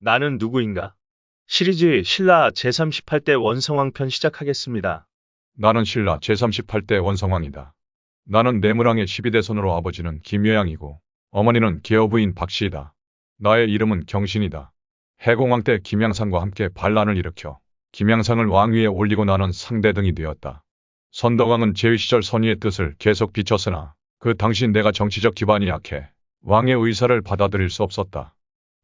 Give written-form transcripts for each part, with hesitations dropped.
나는 누구인가? 시리즈 신라 제38대 원성왕편 시작하겠습니다. 나는 신라 제38대 원성왕이다. 나는 내무랑의 12대 손으로 아버지는 김여양이고 어머니는 계어부인 박씨이다. 나의 이름은 경신이다. 해공왕 때 김양상과 함께 반란을 일으켜 김양상을 왕위에 올리고 나는 상대등이 되었다. 선덕왕은 제위 시절 선의의 뜻을 계속 비쳤으나 그 당시 내가 정치적 기반이 약해 왕의 의사를 받아들일 수 없었다.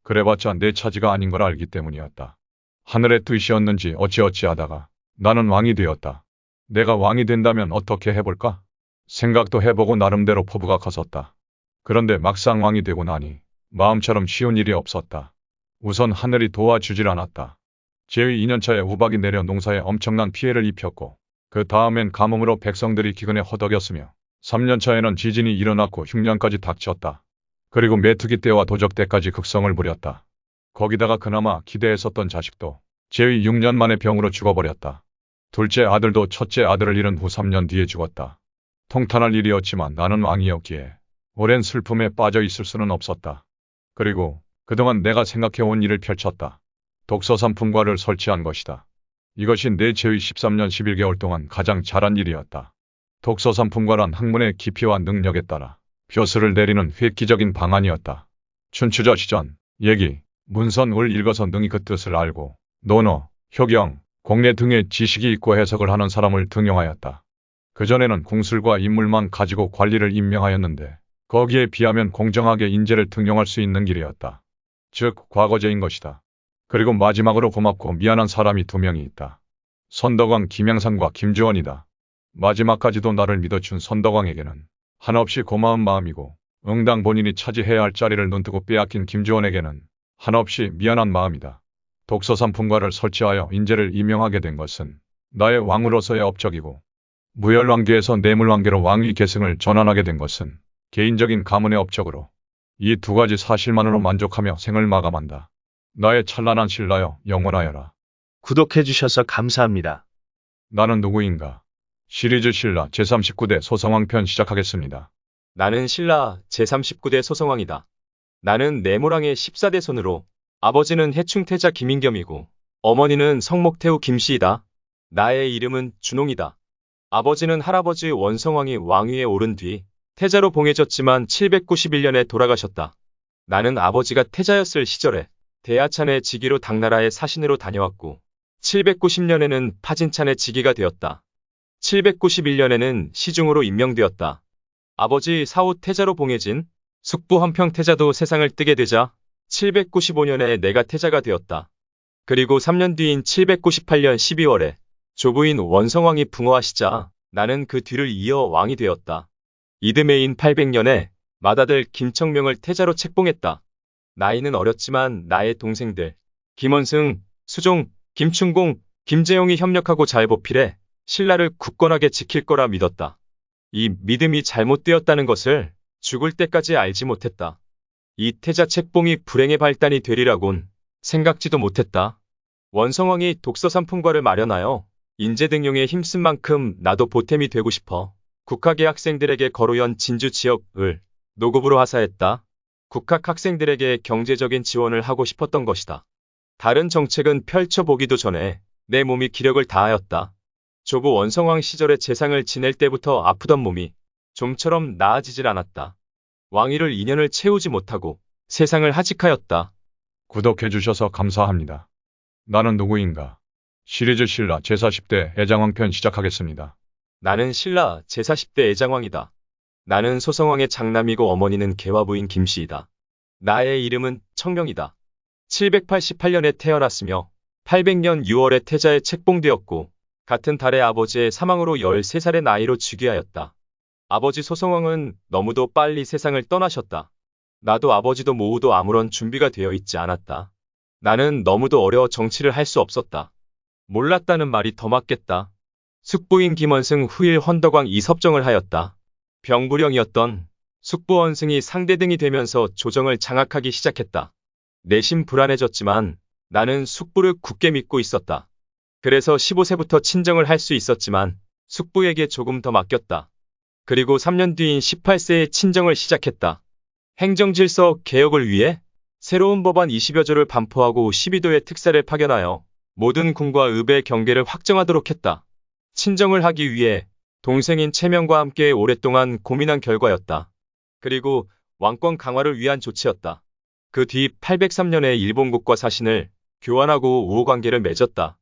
그래봤자 내 차지가 아닌 걸 알기 때문이었다. 하늘의 뜻이었는지 어찌어찌하다가 나는 왕이 되었다. 내가 왕이 된다면 어떻게 해볼까? 생각도 해보고 나름대로 포부가 컸었다. 그런데 막상 왕이 되고 나니 마음처럼 쉬운 일이 없었다. 우선 하늘이 도와주질 않았다. 제위 2년차에 우박이 내려 농사에 엄청난 피해를 입혔고 그 다음엔 가뭄으로 백성들이 기근에 허덕였으며 3년차에는 지진이 일어났고 흉년까지 닥쳤다. 그리고 메투기 때와 도적 때까지 극성을 부렸다. 거기다가 그나마 기대했었던 자식도 제위 6년 만에 병으로 죽어버렸다. 둘째 아들도 첫째 아들을 잃은 후 3년 뒤에 죽었다. 통탄할 일이었지만 나는 왕이었기에 오랜 슬픔에 빠져 있을 수는 없었다. 그리고 그동안 내가 생각해온 일을 펼쳤다. 독서산품과를 설치한 것이다. 이것이 내 제위 13년 11개월 동안 가장 잘한 일이었다. 독서산품과란 학문의 깊이와 능력에 따라 벼슬을 내리는 획기적인 방안이었다. 춘추저 시전, 예기, 문선을 읽어서 능히 그 뜻을 알고 논어, 효경, 공례 등의 지식이 있고 해석을 하는 사람을 등용하였다. 그전에는 공술과 인물만 가지고 관리를 임명하였는데 거기에 비하면 공정하게 인재를 등용할 수 있는 길이었다. 즉 과거제인 것이다. 그리고 마지막으로 고맙고 미안한 사람이 두 명이 있다. 선덕왕 김양상과 김주원이다. 마지막까지도 나를 믿어준 선덕왕에게는 한없이 고마운 마음이고 응당 본인이 차지해야 할 자리를 눈뜨고 빼앗긴 김주원에게는 한없이 미안한 마음이다. 독서산품과를 설치하여 인재를 임명하게 된 것은 나의 왕으로서의 업적이고 무열왕계에서 내물왕계로 왕위 계승을 전환하게 된 것은 개인적인 가문의 업적으로 이 두 가지 사실만으로 만족하며 생을 마감한다. 나의 찬란한 신라여 영원하여라. 구독해주셔서 감사합니다. 나는 누구인가? 시리즈 신라 제39대 소성왕편 시작하겠습니다. 나는 신라 제39대 소성왕이다. 나는 내무랑의 14대 손으로 아버지는 해충태자 김인겸이고 어머니는 성목태우 김씨이다. 나의 이름은 준홍이다. 아버지는 할아버지 원성왕이 왕위에 오른 뒤 태자로 봉해졌지만 791년에 돌아가셨다. 나는 아버지가 태자였을 시절에 대하찬의 직위로 당나라의 사신으로 다녀왔고 790년에는 파진찬의 직위가 되었다. 791년에는 시중으로 임명되었다. 아버지 사후 태자로 봉해진 숙부 한평 태자도 세상을 뜨게 되자 795년에 내가 태자가 되었다. 그리고 3년 뒤인 798년 12월에 조부인 원성왕이 붕어하시자 나는 그 뒤를 이어 왕이 되었다. 이듬해인 800년에 맏아들 김청명을 태자로 책봉했다. 나이는 어렸지만 나의 동생들 김원승, 수종, 김충공, 김재용이 협력하고 잘 보필해 신라를 굳건하게 지킬 거라 믿었다. 이 믿음이 잘못되었다는 것을 죽을 때까지 알지 못했다. 이 태자 책봉이 불행의 발단이 되리라곤 생각지도 못했다. 원성왕이 독서산품과를 마련하여 인재 등용에 힘쓴 만큼 나도 보탬이 되고 싶어 국학의 학생들에게 거로연 진주 지역을 노급으로 하사했다. 국학 학생들에게 경제적인 지원을 하고 싶었던 것이다. 다른 정책은 펼쳐보기도 전에 내 몸이 기력을 다하였다. 조부 원성왕 시절에 재상을 지낼 때부터 아프던 몸이 좀처럼 나아지질 않았다. 왕위를 2년을 채우지 못하고 세상을 하직하였다. 구독해주셔서 감사합니다. 나는 누구인가? 시리즈 신라 제40대 애장왕편 시작하겠습니다. 나는 신라 제40대 애장왕이다. 나는 소성왕의 장남이고 어머니는 계화부인 김씨이다. 나의 이름은 청명이다. 788년에 태어났으며 800년 6월에 태자에 책봉되었고 같은 달에 아버지의 사망으로 13살의 나이로 즉위하였다. 아버지 소성왕은 너무도 빨리 세상을 떠나셨다. 나도 아버지도 모우도 아무런 준비가 되어 있지 않았다. 나는 너무도 어려워 정치를 할 수 없었다. 몰랐다는 말이 더 맞겠다. 숙부인 김원승 후일 헌덕왕 이섭정을 하였다. 병부령이었던 숙부원승이 상대등이 되면서 조정을 장악하기 시작했다. 내심 불안해졌지만 나는 숙부를 굳게 믿고 있었다. 그래서 15세부터 친정을 할 수 있었지만 숙부에게 조금 더 맡겼다. 그리고 3년 뒤인 18세에 친정을 시작했다. 행정질서 개혁을 위해 새로운 법안 20여 조를 반포하고 12도의 특사를 파견하여 모든 군과 읍의 경계를 확정하도록 했다. 친정을 하기 위해 동생인 채명과 함께 오랫동안 고민한 결과였다. 그리고 왕권 강화를 위한 조치였다. 그 뒤 803년에 일본국과 사신을 교환하고 우호관계를 맺었다.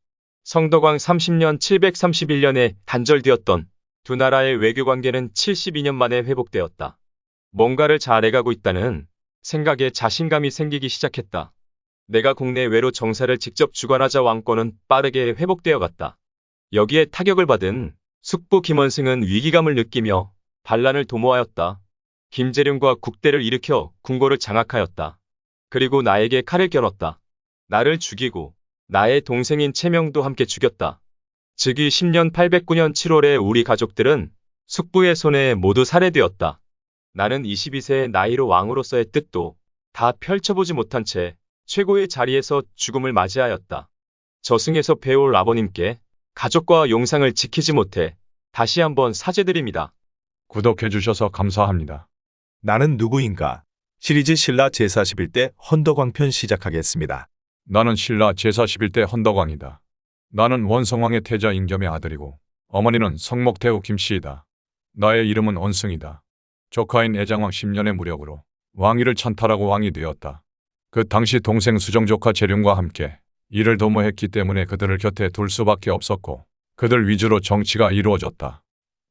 성덕왕 30년 731년에 단절되었던 두 나라의 외교관계는 72년 만에 회복되었다. 뭔가를 잘해가고 있다는 생각에 자신감이 생기기 시작했다. 내가 국내외로 정사를 직접 주관하자 왕권은 빠르게 회복되어 갔다. 여기에 타격을 받은 숙부 김원승은 위기감을 느끼며 반란을 도모하였다. 김재룡과 국대를 일으켜 궁궐을 장악하였다. 그리고 나에게 칼을 겨눴다. 나를 죽이고 나의 동생인 채명도 함께 죽였다. 즉위 10년 809년 7월에 우리 가족들은 숙부의 손에 모두 살해되었다. 나는 22세의 나이로 왕으로서의 뜻도 다 펼쳐보지 못한 채 최고의 자리에서 죽음을 맞이하였다. 저승에서 배울 아버님께 가족과 용상을 지키지 못해 다시 한번 사죄드립니다. 구독해주셔서 감사합니다. 나는 누구인가? 시리즈 신라 제41대 헌덕왕편 시작하겠습니다. 나는 신라 제사 11대 헌덕왕이다. 나는 원성왕의 태자 인겸의 아들이고 어머니는 성목태후 김씨이다. 나의 이름은 원승이다. 조카인 애장왕 10년의 무력으로 왕위를 찬탈하고 왕이 되었다. 그 당시 동생 수정조카 재룡과 함께 이를 도모했기 때문에 그들을 곁에 둘 수밖에 없었고 그들 위주로 정치가 이루어졌다.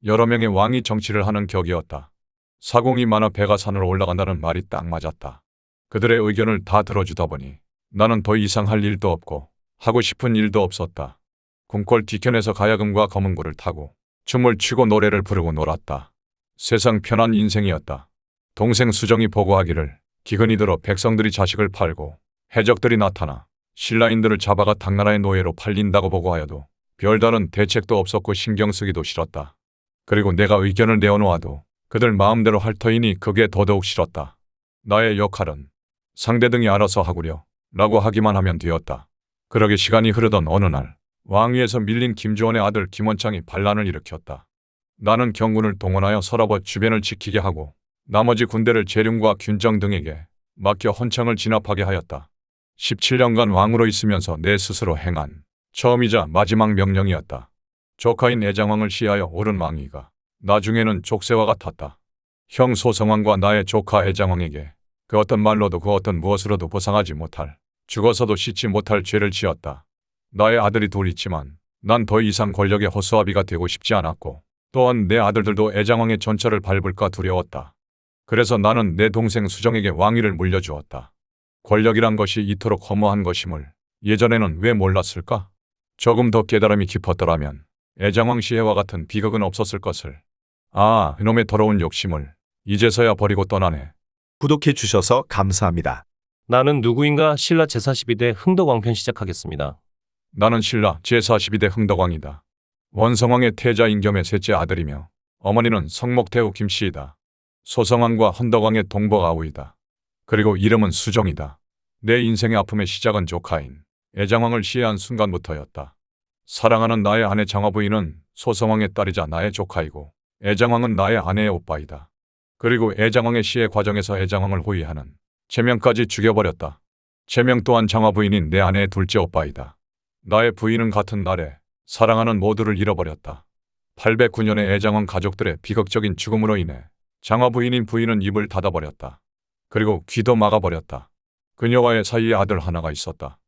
여러 명의 왕이 정치를 하는 격이었다. 사공이 많아 배가 산으로 올라간다는 말이 딱 맞았다. 그들의 의견을 다 들어주다 보니 나는 더 이상 할 일도 없고 하고 싶은 일도 없었다. 궁궐 뒤편에서 가야금과 검은고를 타고 춤을 추고 노래를 부르고 놀았다. 세상 편한 인생이었다. 동생 수정이 보고하기를 기근이 들어 백성들이 자식을 팔고 해적들이 나타나 신라인들을 잡아가 당나라의 노예로 팔린다고 보고하여도 별다른 대책도 없었고 신경 쓰기도 싫었다. 그리고 내가 의견을 내어놓아도 그들 마음대로 할 터이니 그게 더더욱 싫었다. 나의 역할은 상대 등이 알아서 하구려 라고 하기만 하면 되었다. 그러게 시간이 흐르던 어느 날 왕위에서 밀린 김주원의 아들 김원창이 반란을 일으켰다. 나는 경군을 동원하여 서랍어 주변을 지키게 하고 나머지 군대를 재룡과 균정 등에게 맡겨 헌창을 진압하게 하였다. 17년간 왕으로 있으면서 내 스스로 행한 처음이자 마지막 명령이었다. 조카인 애장왕을 시하여 오른 왕위가 나중에는 족쇄와 같았다. 형 소성왕과 나의 조카 애장왕에게 그 어떤 말로도 그 어떤 무엇으로도 보상하지 못할, 죽어서도 씻지 못할 죄를 지었다. 나의 아들이 둘 있지만 난 더 이상 권력의 허수아비가 되고 싶지 않았고 또한 내 아들들도 애장왕의 전철을 밟을까 두려웠다. 그래서 나는 내 동생 수정에게 왕위를 물려주었다. 권력이란 것이 이토록 허무한 것임을 예전에는 왜 몰랐을까? 조금 더 깨달음이 깊었더라면 애장왕 시해와 같은 비극은 없었을 것을. 아, 이놈의 더러운 욕심을 이제서야 버리고 떠나네. 구독해 주셔서 감사합니다. 나는 누구인가 신라 제42대 흥덕왕편 시작하겠습니다. 나는 신라 제42대 흥덕왕이다. 원성왕의 태자 인겸의 셋째 아들이며 어머니는 성목태후 김씨이다. 소성왕과 헌덕왕의 동복 아우이다. 그리고 이름은 수정이다. 내 인생의 아픔의 시작은 조카인 애장왕을 시해한 순간부터였다. 사랑하는 나의 아내 장화부인은 소성왕의 딸이자 나의 조카이고 애장왕은 나의 아내의 오빠이다. 그리고 애장왕의 시해 과정에서 애장왕을 호위하는 채명까지 죽여버렸다. 채명 또한 장화부인인 내 아내의 둘째 오빠이다. 나의 부인은 같은 날에 사랑하는 모두를 잃어버렸다. 809년에 애장왕 가족들의 비극적인 죽음으로 인해 장화부인인 부인은 입을 닫아버렸다. 그리고 귀도 막아버렸다. 그녀와의 사이에 아들 하나가 있었다.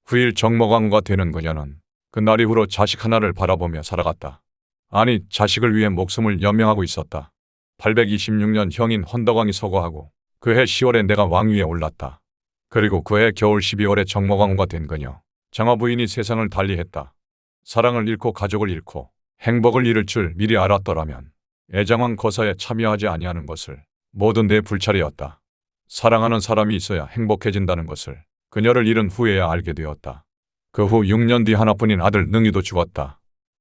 후일 정목왕후가 되는 그녀는 그날 이후로 자식 하나를 바라보며 살아갔다. 아니, 자식을 위해 목숨을 연명하고 있었다. 826년 형인 헌덕왕이 서거하고 그해 10월에 내가 왕위에 올랐다. 그리고 그해 겨울 12월에 정목왕후가 된 그녀 장화부인이 세상을 달리했다. 사랑을 잃고 가족을 잃고 행복을 잃을 줄 미리 알았더라면 애장왕 거사에 참여하지 아니하는 것을 모두 내 불찰이었다. 사랑하는 사람이 있어야 행복해진다는 것을 그녀를 잃은 후에야 알게 되었다. 그 후 6년 뒤 하나뿐인 아들 능유도 죽었다.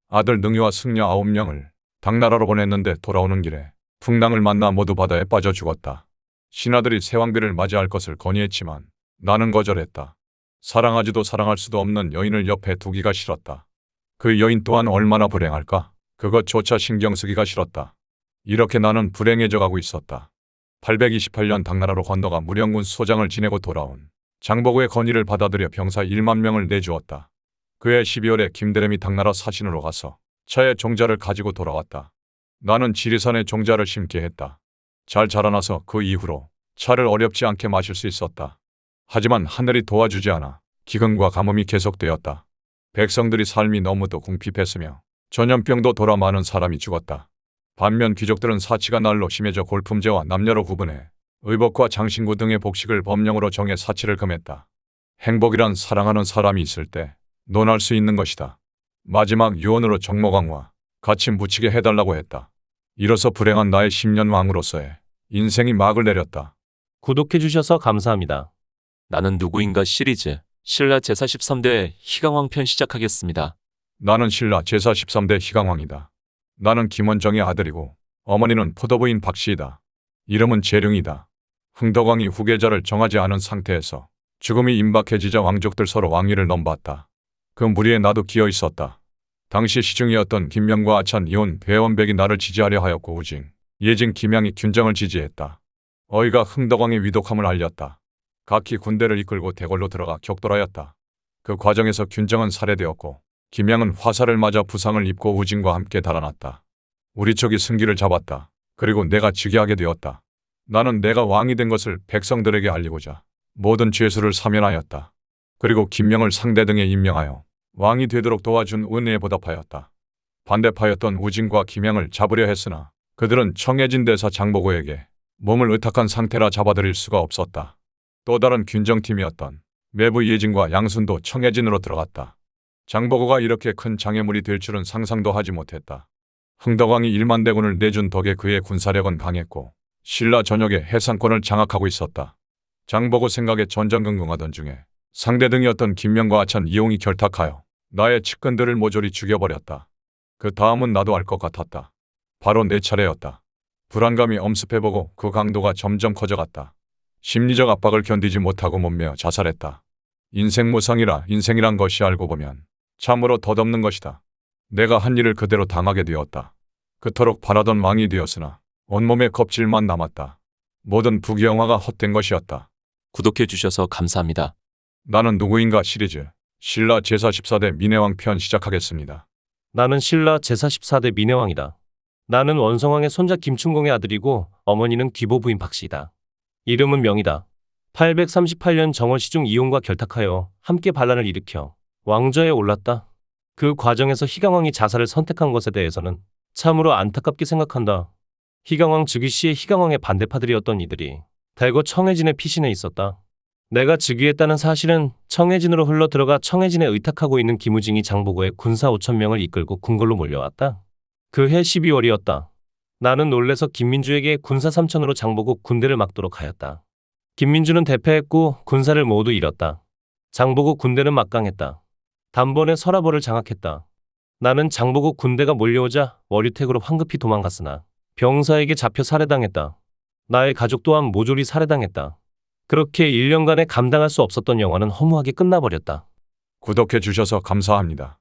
아들 능유와 승려 9명을 당나라로 보냈는데 돌아오는 길에 풍랑을 만나 모두 바다에 빠져 죽었다. 신하들이 새왕비를 맞이할 것을 건의했지만 나는 거절했다. 사랑하지도 사랑할 수도 없는 여인을 옆에 두기가 싫었다. 그 여인 또한 얼마나 불행할까? 그것조차 신경 쓰기가 싫었다. 이렇게 나는 불행해져 가고 있었다. 828년 당나라로 건너가 무령군 소장을 지내고 돌아온 장보고의 건의를 받아들여 병사 1만 명을 내주었다. 그해 12월에 김대рем이 당나라 사신으로 가서 차의 종자를 가지고 돌아왔다. 나는 지리산에 종자를 심게 했다. 잘 자라나서 그 이후로 차를 어렵지 않게 마실 수 있었다. 하지만 하늘이 도와주지 않아 기근과 가뭄이 계속되었다. 백성들이 삶이 너무도 궁핍했으며 전염병도 돌아 많은 사람이 죽었다. 반면 귀족들은 사치가 날로 심해져 골품제와 남녀로 구분해 의복과 장신구 등의 복식을 법령으로 정해 사치를 금했다. 행복이란 사랑하는 사람이 있을 때 논할 수 있는 것이다. 마지막 유언으로 정모강과 같이 묻히게 해달라고 했다. 이로써 불행한 나의 10년 왕으로서의 인생이 막을 내렸다. 구독해주셔서 감사합니다. 나는 누구인가 시리즈 신라 제43대 희강왕 편 시작하겠습니다. 나는 신라 제사 13대 희강왕이다. 나는 김원정의 아들이고 어머니는 포도부인 박씨이다. 이름은 재룡이다. 흥덕왕이 후계자를 정하지 않은 상태에서 죽음이 임박해지자 왕족들 서로 왕위를 넘봤다. 그 무리에 나도 끼어 있었다. 당시 시중이었던 김명과 아찬 이혼 배원백이 나를 지지하려 하였고 우징, 예진 김양이 균정을 지지했다. 어이가 흥덕왕의 위독함을 알렸다. 각기 군대를 이끌고 대궐로 들어가 격돌하였다. 그 과정에서 균정은 살해되었고 김양은 화살을 맞아 부상을 입고 우징과 함께 달아났다. 우리 쪽이 승기를 잡았다. 그리고 내가 즉위하게 되었다. 나는 내가 왕이 된 것을 백성들에게 알리고자 모든 죄수를 사면하였다. 그리고 김명을 상대 등에 임명하여 왕이 되도록 도와준 은혜에 보답하였다. 반대파였던 우징과 김양을 잡으려 했으나 그들은 청해진 대사 장보고에게 몸을 의탁한 상태라 잡아들일 수가 없었다. 또 다른 균정팀이었던 매부 예진과 양순도 청해진으로 들어갔다. 장보고가 이렇게 큰 장애물이 될 줄은 상상도 하지 못했다. 흥덕왕이 1만 대군을 내준 덕에 그의 군사력은 강했고 신라 전역의 해상권을 장악하고 있었다. 장보고 생각에 전전긍긍하던 중에 상대 등이었던 김명과 아찬 이용이 결탁하여 나의 측근들을 모조리 죽여버렸다. 그 다음은 나도 알 것 같았다. 바로 내 차례였다. 불안감이 엄습해보고 그 강도가 점점 커져갔다. 심리적 압박을 견디지 못하고 몸매어 자살했다. 인생 무상이라 인생이란 것이 알고 보면 참으로 덧없는 것이다. 내가 한 일을 그대로 당하게 되었다. 그토록 바라던 왕이 되었으나 온몸에 겁질만 남았다. 모든 부귀영화가 헛된 것이었다. 구독해주셔서 감사합니다. 나는 누구인가 시리즈 신라 제사 14대 민해왕 편 시작하겠습니다. 나는 신라 제44대 민해왕이다. 나는 원성왕의 손자 김충공의 아들이고 어머니는 귀보부인 박씨이다. 이름은 명이다. 838년 정월 시중 이용과 결탁하여 함께 반란을 일으켜 왕좌에 올랐다. 그 과정에서 희강왕이 자살을 선택한 것에 대해서는 참으로 안타깝게 생각한다. 희강왕 즉위 시에 희강왕의 반대파들이었던 이들이 대거 청해진에 피신해 있었다. 내가 즉위했다는 사실은 청해진으로 흘러들어가 청해진에 의탁하고 있는 김우징이 장보고의 군사 5,000명을 이끌고 궁궐로 몰려왔다. 그해 12월이었다. 나는 놀래서 김민주에게 군사 3,000으로 장보고 군대를 막도록 하였다. 김민주는 대패했고 군사를 모두 잃었다. 장보고 군대는 막강했다. 단번에 서라벌을 장악했다. 나는 장보고 군대가 몰려오자 월유택으로 황급히 도망갔으나 병사에게 잡혀 살해당했다. 나의 가족 또한 모조리 살해당했다. 그렇게 1년간에 감당할 수 없었던 영화는 허무하게 끝나버렸다. 구독해 주셔서 감사합니다.